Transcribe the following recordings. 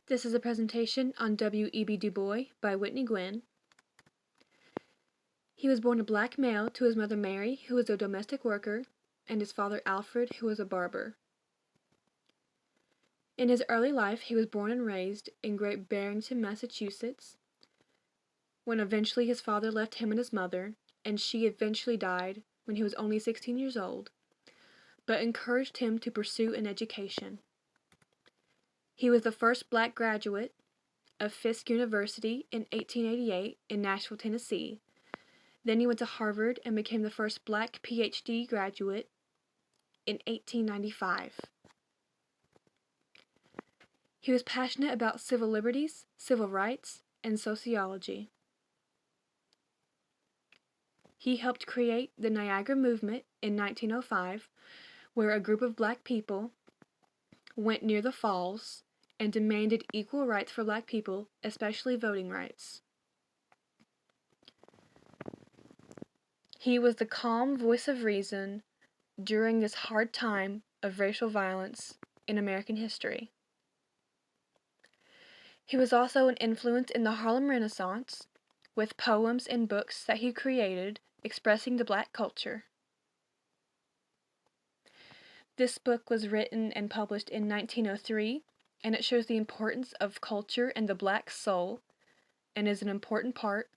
This is a presentation on W.E.B. Du Bois by Whitney Gwynn. He was born a black male to his mother Mary, who was a domestic worker, and his father Alfred, who was a barber. In his early life, he was born and raised in Great Barrington, Massachusetts, when eventually his father left him and his mother, and she eventually died when he was only 16 years old, but encouraged him to pursue an education. He was the first black graduate of Fisk University in 1888 in Nashville, Tennessee. Then he went to Harvard and became the first black PhD graduate in 1895. He was passionate about civil liberties, civil rights, and sociology. He helped create the Niagara Movement in 1905, where a group of black people went near the falls and demanded equal rights for black people, especially voting rights. He was the calm voice of reason during this hard time of racial violence in American history. He was also an influence in the Harlem Renaissance, with poems and books that he created expressing the black culture. This book was written and published in 1903, and it shows the importance of culture and the black soul, and is an important part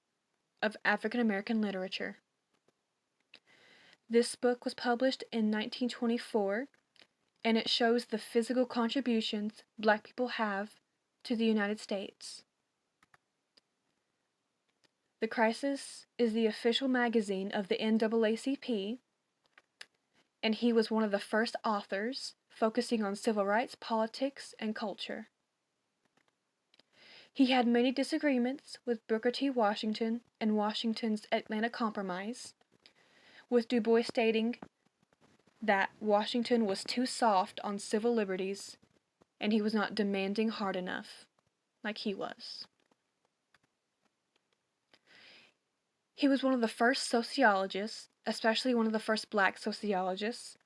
of African American literature. This book was published in 1924, and it shows the physical contributions black people have to the United States. The Crisis is the official magazine of the NAACP, and he was one of the first authors focusing on civil rights, politics, and culture. He had many disagreements with Booker T. Washington and Washington's Atlanta Compromise, with Du Bois stating that Washington was too soft on civil liberties and he was not demanding hard enough, like he was. He was one of the first sociologists, especially one of the first black sociologists,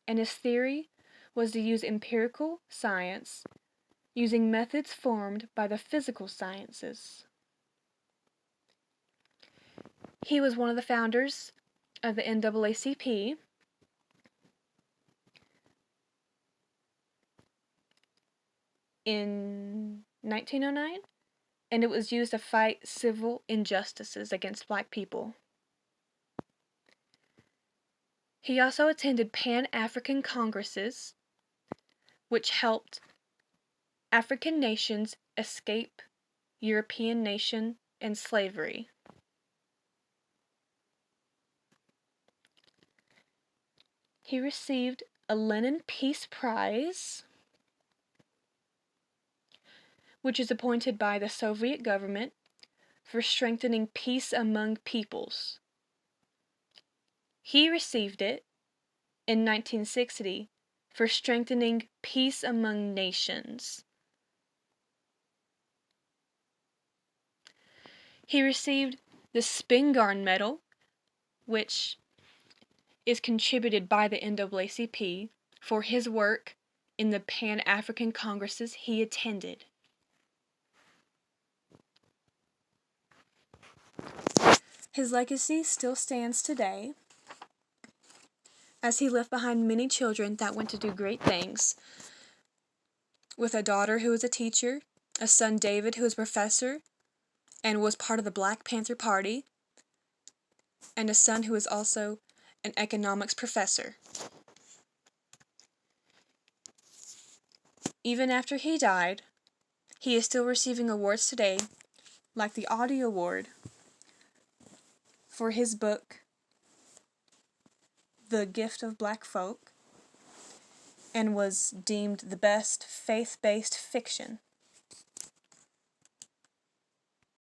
and his theory was to use empirical science using methods formed by the physical sciences. He was one of the founders of the NAACP, in 1909, and it was used to fight civil injustices against black people. He also attended Pan-African Congresses, which helped African nations escape European nation and slavery. He received a Lenin Peace Prize, which is appointed by the Soviet government for strengthening peace among peoples. He received it in 1960 for strengthening peace among nations. He received the Spingarn Medal, which is contributed by the NAACP for his work in the Pan-African Congresses he attended. His legacy still stands today, as he left behind many children that went to do great things, with a daughter who was a teacher, a son David who was a professor and was part of the Black Panther Party, and a son who is also an economics professor. Even after he died, he is still receiving awards today, like the Audie Award for his book, The Gift of Black Folk, and was deemed the best faith-based fiction.